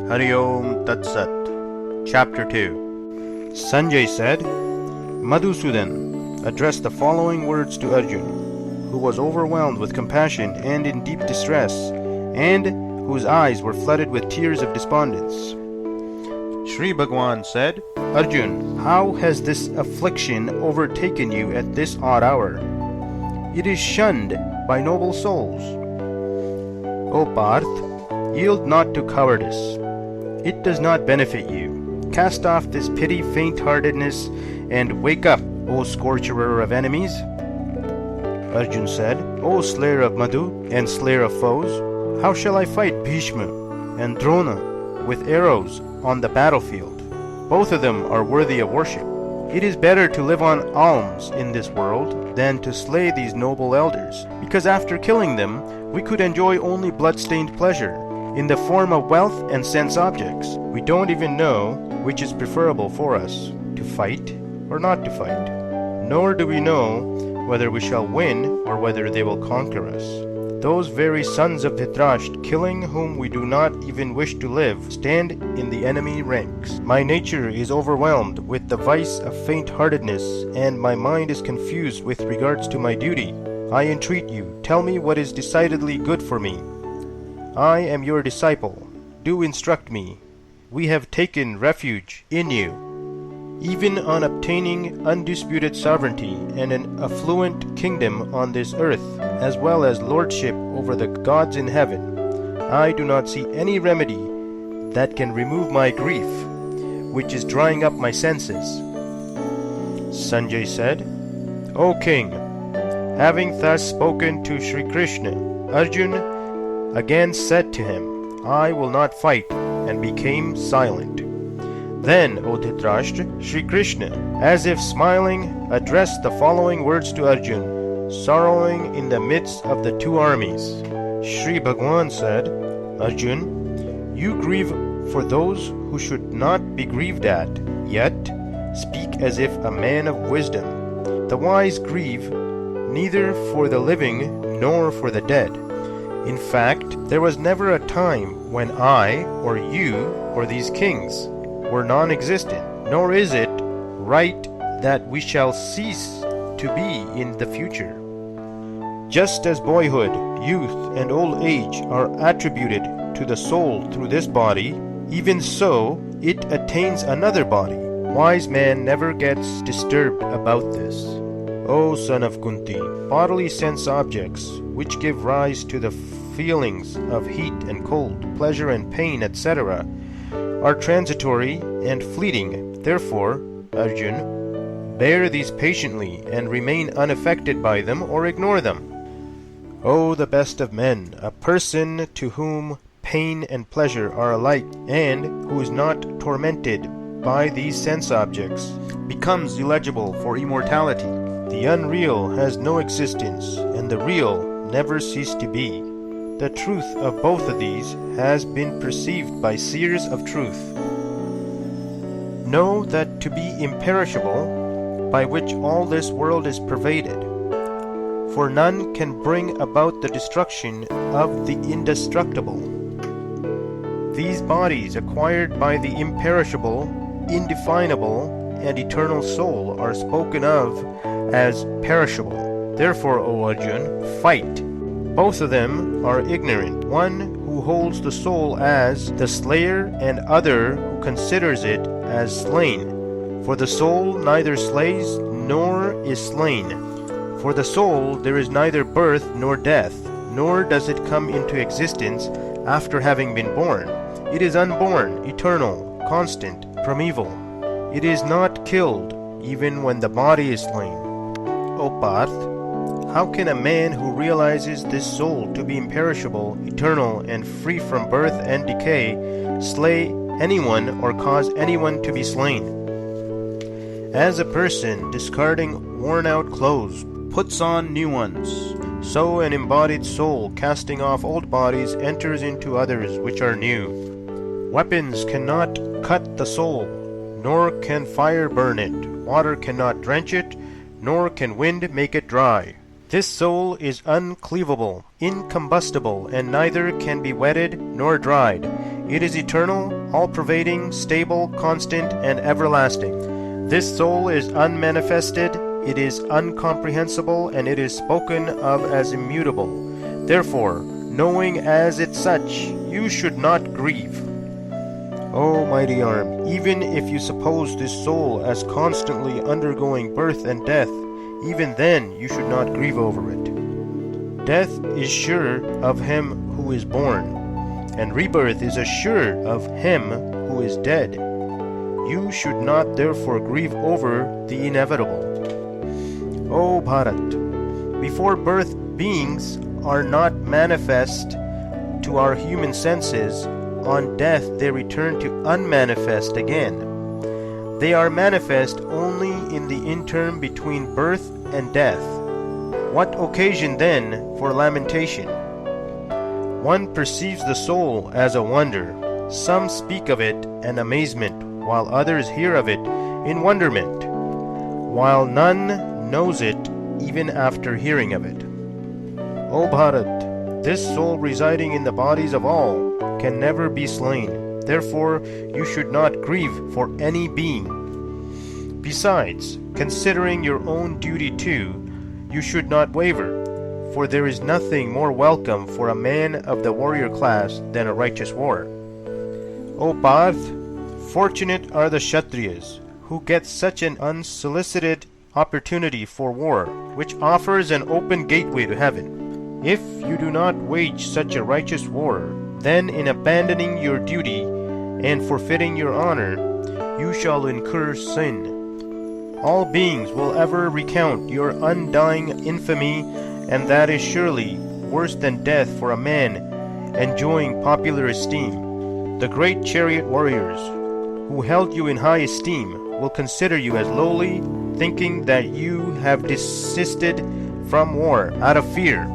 Hari Om Tat Sat. Chapter 2. Sanjay said, Madhusudan addressed the following words to Arjun, who was overwhelmed with compassion and in deep distress, and whose eyes were flooded with tears of despondence. Shri Bhagwan said, Arjun, how has this affliction overtaken you at this odd hour? It is shunned by noble souls. O Parth, yield not to cowardice. It does not benefit you. Cast off this pity faint-heartedness and wake up, O scorcher of enemies. Arjun said, O slayer of Madhu and slayer of foes, how shall I fight Bhishma and Drona with arrows on the battlefield? Both of them are worthy of worship. It is better to live on alms in this world than to slay these noble elders, because after killing them, we could enjoy only blood-stained pleasure in the form of wealth and sense objects. We don't even know which is preferable for us, to fight or not to fight. Nor do we know whether we shall win or whether they will conquer us. Those very sons of Dhritarashtra, killing whom we do not even wish to live, stand in the enemy ranks. My nature is overwhelmed with the vice of faint-heartedness, and my mind is confused with regards to my duty. I entreat you, tell me what is decidedly good for me. I am your disciple. Do instruct me. We have taken refuge in you. Even on obtaining undisputed sovereignty and an affluent kingdom on this earth, as well as lordship over the gods in heaven, I do not see any remedy that can remove my grief, which is drying up my senses. Sanjay said, O king, having thus spoken to Sri Krishna, Arjun again said to him, I will not fight, and became silent. Then, O Dhritarashtra, Sri Krishna, as if smiling, addressed the following words to Arjun, sorrowing in the midst of the two armies. Shri Bhagwan said, Arjun, you grieve for those who should not be grieved at, yet speak as if a man of wisdom. The wise grieve neither for the living nor for the dead. In fact, there was never a time when I, or you, or these kings were non-existent, nor is it right that we shall cease to be in the future. Just as boyhood, youth, and old age are attributed to the soul through this body, even so it attains another body. Wise man never gets disturbed about this. O son of Kunti, bodily sense objects, which give rise to the feelings of heat and cold, pleasure and pain, etc., are transitory and fleeting. Therefore, Arjun, bear these patiently and remain unaffected by them or ignore them. O the best of men, a person to whom pain and pleasure are alike and who is not tormented by these sense objects becomes eligible for immortality. The unreal has no existence, and the real never cease to be. The truth of both of these has been perceived by seers of truth. Know that to be imperishable, by which all this world is pervaded, for none can bring about the destruction of the indestructible. These bodies acquired by the imperishable, indefinable, and eternal soul are spoken of as perishable. Therefore, O Arjun, fight. Both of them are ignorant, one who holds the soul as the slayer and other who considers it as slain. For the soul neither slays nor is slain. For the soul there is neither birth nor death, nor does it come into existence after having been born. It is unborn, eternal, constant, primeval. It is not killed even when the body is slain. O Parth, how can a man who realizes this soul to be imperishable, eternal, and free from birth and decay slay anyone or cause anyone to be slain? As a person discarding worn-out clothes puts on new ones, so an embodied soul casting off old bodies enters into others which are new. Weapons cannot cut the soul, nor can fire burn it. Water cannot drench it, nor can wind make it dry. This soul is uncleavable, incombustible, and neither can be wetted nor dried. It is eternal all-pervading, stable, constant, and everlasting. This soul is unmanifested, it is incomprehensible, and it is spoken of as immutable. Therefore, knowing as it such, you should not grieve. O mighty arm, even if you suppose this soul as constantly undergoing birth and death, even then you should not grieve over it. Death is sure of him who is born, and rebirth is assured of him who is dead. You should not therefore grieve over the inevitable. O Bharat, before birth beings are not manifest to our human senses, on death they return to unmanifest again. They are manifest only in the interim between birth and death. What occasion then for lamentation? One perceives the soul as a wonder. Some speak of it in amazement, while others hear of it in wonderment, while none knows it even after hearing of it. O Bharat, this soul residing in the bodies of all can never be slain. Therefore, you should not grieve for any being. Besides, considering your own duty too, you should not waver, for there is nothing more welcome for a man of the warrior class than a righteous war. O Parth, fortunate are the Kshatriyas, who get such an unsolicited opportunity for war, which offers an open gateway to heaven. If you do not wage such a righteous war, then in abandoning your duty and forfeiting your honor, you shall incur sin. All beings will ever recount your undying infamy, and that is surely worse than death for a man enjoying popular esteem. The great chariot warriors, who held you in high esteem, will consider you as lowly, thinking that you have desisted from war out of fear.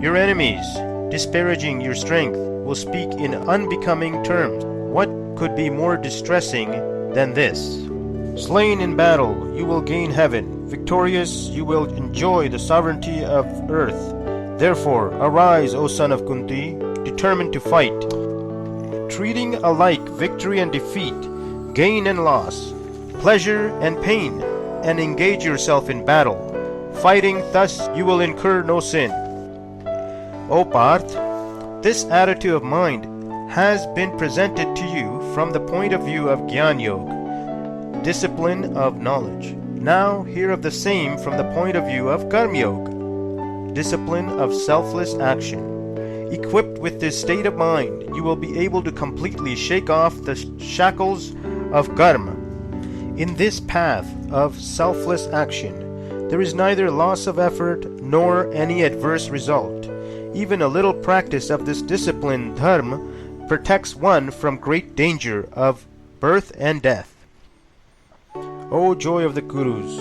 Your enemies, disparaging your strength, will speak in unbecoming terms. What could be more distressing than this? Slain in battle, you will gain heaven. Victorious, you will enjoy the sovereignty of earth. Therefore, arise, O son of Kunti, determined to fight. Treating alike victory and defeat, gain and loss, pleasure and pain, and engage yourself in battle. Fighting thus, you will incur no sin. O Parth, this attitude of mind has been presented to you from the point of view of Jnana Yoga, discipline of knowledge. Now hear of the same from the point of view of Karma Yoga, discipline of selfless action. Equipped with this state of mind, you will be able to completely shake off the shackles of karma. In this path of selfless action, there is neither loss of effort nor any adverse result. Even a little practice of this discipline, dharma, protects one from great danger of birth and death. O joy of the Gurus!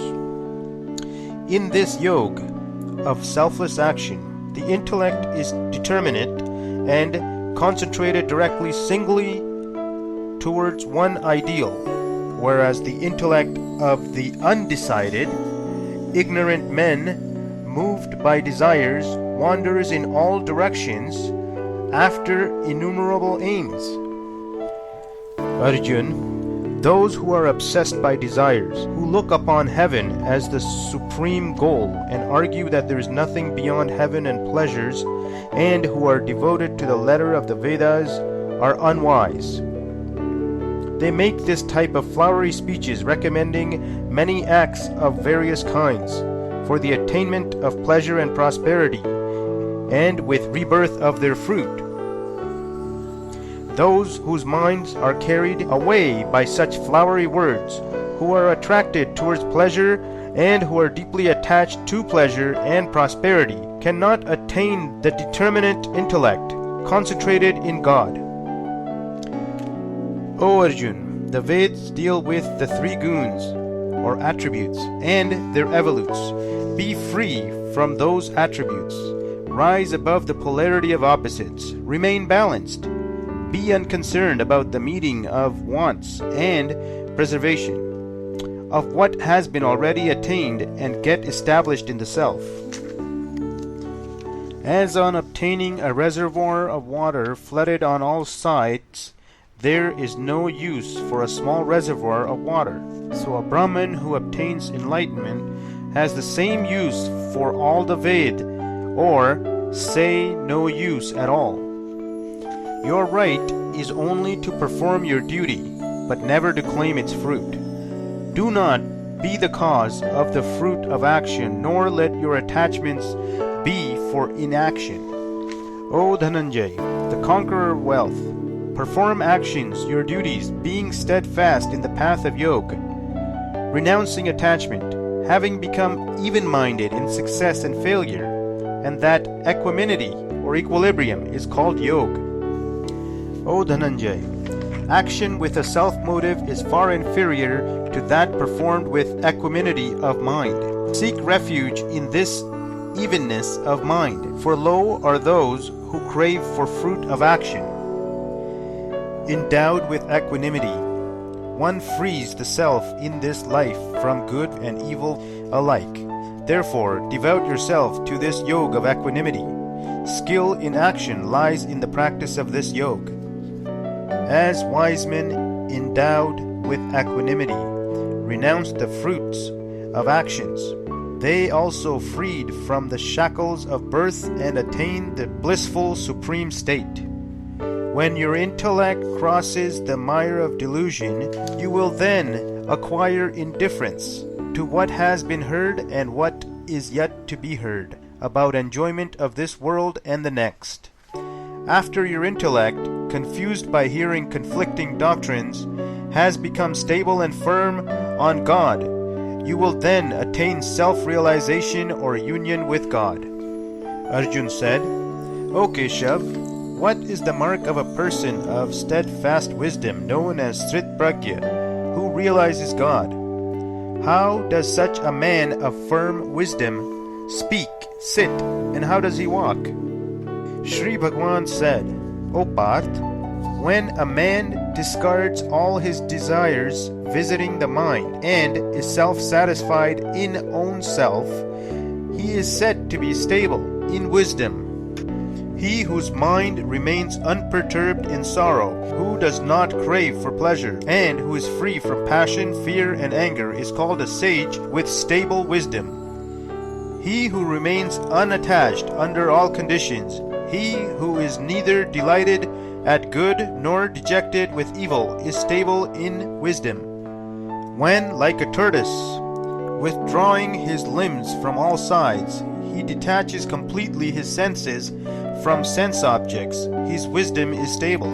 In this yoga of selfless action, the intellect is determinate and concentrated directly singly towards one ideal, whereas the intellect of the undecided, ignorant men, moved by desires, wanders in all directions after innumerable aims. Arjun, those who are obsessed by desires, who look upon heaven as the supreme goal and argue that there is nothing beyond heaven and pleasures, and who are devoted to the letter of the Vedas, are unwise. They make this type of flowery speeches recommending many acts of various kinds for the attainment of pleasure and prosperity, and with rebirth of their fruit. Those whose minds are carried away by such flowery words, who are attracted towards pleasure and who are deeply attached to pleasure and prosperity, cannot attain the determinate intellect concentrated in God. O Arjun, the Vedas deal with the three guns, or attributes, and their evolutes. Be free from those attributes. Rise above the polarity of opposites. Remain balanced. Be unconcerned about the meeting of wants and preservation of what has been already attained, and get established in the self. As on obtaining a reservoir of water flooded on all sides, there is no use for a small reservoir of water. So a Brahmin who obtains enlightenment has the same use for all the Ved, or say no use at all. Your right is only to perform your duty, but never to claim its fruit. Do not be the cause of the fruit of action, nor let your attachments be for inaction. O Dhananjay, the conqueror of wealth, perform actions, your duties, being steadfast in the path of yoga, renouncing attachment, having become even-minded in success and failure, and that equanimity or equilibrium is called yoga. O Dhananjay, action with a self-motive is far inferior to that performed with equanimity of mind. Seek refuge in this evenness of mind, for low are those who crave for fruit of action. Endowed with equanimity, one frees the self in this life from good and evil alike. Therefore, devote yourself to this yoga of equanimity. Skill in action lies in the practice of this yoga. As wise men endowed with equanimity renounce the fruits of actions, they also freed from the shackles of birth and attain the blissful supreme state. When your intellect crosses the mire of delusion, you will then acquire indifference to what has been heard and what is yet to be heard about enjoyment of this world and the next. After your intellect, confused by hearing conflicting doctrines, has become stable and firm on God, you will then attain self-realization or union with God. Arjun said, O Keshav, what is the mark of a person of steadfast wisdom known as Srit Pragya, who realizes God? How does such a man of firm wisdom speak, sit, and how does he walk? Shri Bhagwan said, O Parth, when a man discards all his desires visiting the mind and is self-satisfied in own self, he is said to be stable in wisdom. He whose mind remains unperturbed in sorrow, who does not crave for pleasure, and who is free from passion, fear, and anger is called a sage with stable wisdom. He who remains unattached under all conditions, he who is neither delighted at good nor dejected with evil, is stable in wisdom. When, like a tortoise, withdrawing his limbs from all sides, he detaches completely his senses from sense objects, his wisdom is stable.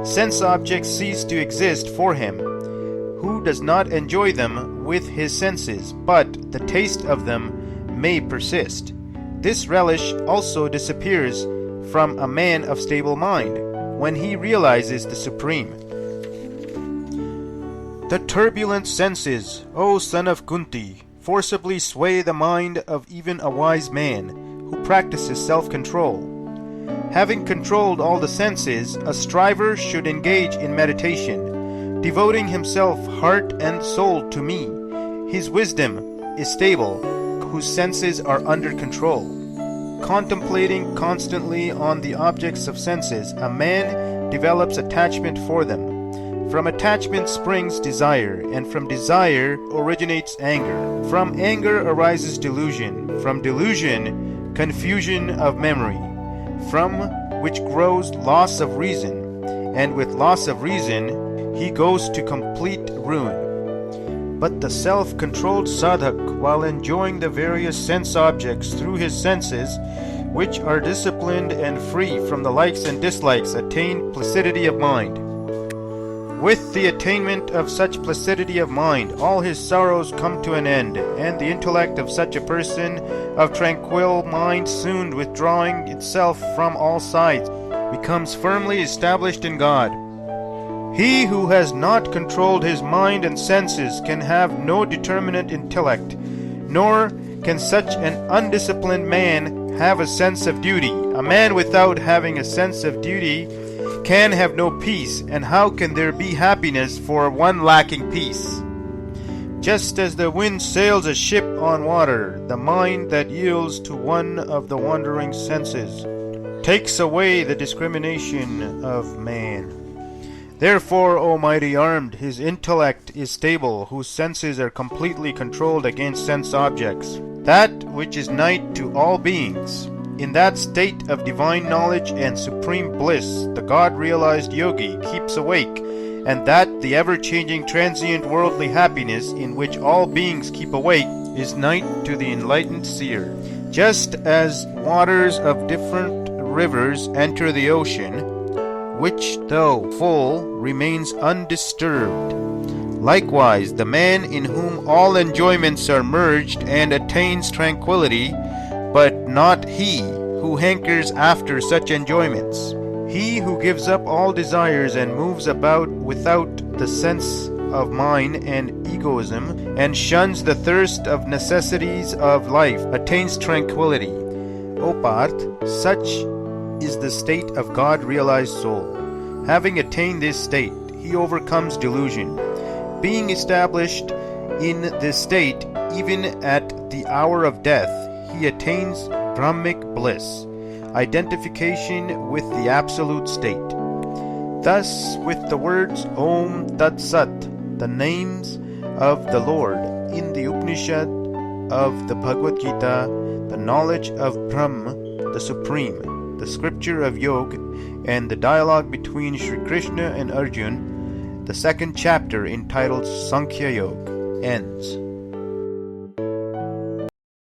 Sense objects cease to exist for him, who does not enjoy them with his senses, but the taste of them may persist. This relish also disappears from a man of stable mind when he realizes the Supreme. The turbulent senses, O son of Kunti, forcibly sway the mind of even a wise man who practices self-control. Having controlled all the senses, a striver should engage in meditation, devoting himself heart and soul to me. His wisdom is stable, whose senses are under control. Contemplating constantly on the objects of senses, a man develops attachment for them. From attachment springs desire, and from desire originates anger. From anger arises delusion. From delusion, confusion of memory, from which grows loss of reason, and with loss of reason, he goes to complete ruin. But the self-controlled sadhak, while enjoying the various sense objects through his senses, which are disciplined and free from the likes and dislikes, attain placidity of mind. With the attainment of such placidity of mind, all his sorrows come to an end, and the intellect of such a person of tranquil mind, soon withdrawing itself from all sides, becomes firmly established in God. He who has not controlled his mind and senses can have no determinate intellect, nor can such an undisciplined man have a sense of duty. A man without having a sense of duty can have no peace, and how can there be happiness for one lacking peace? Just as the wind sails a ship on water, the mind that yields to one of the wandering senses takes away the discrimination of man. Therefore, O mighty armed, his intellect is stable, whose senses are completely controlled against sense objects. That which is night to all beings. In that state of divine knowledge and supreme bliss, the God-realized yogi keeps awake, and that the ever-changing transient worldly happiness in which all beings keep awake is night to the enlightened seer. Just as waters of different rivers enter the ocean, which, though full, remains undisturbed. Likewise, the man in whom all enjoyments are merged and attains tranquility, but not he who hankers after such enjoyments. He who gives up all desires and moves about without the sense of mine and egoism, and shuns the thirst of necessities of life, attains tranquility. O Parth, such is the state of God-realized soul. Having attained this state, he overcomes delusion. Being established in this state, even at the hour of death, he attains Brahmic bliss, identification with the absolute state. Thus, with the words Om Tat Sat, the names of the Lord, in the Upanishad of the Bhagavad Gita, the knowledge of Brahm, the Supreme, the scripture of Yoga, and the dialogue between Sri Krishna and Arjuna, the second chapter entitled Sankhya Yog, ends.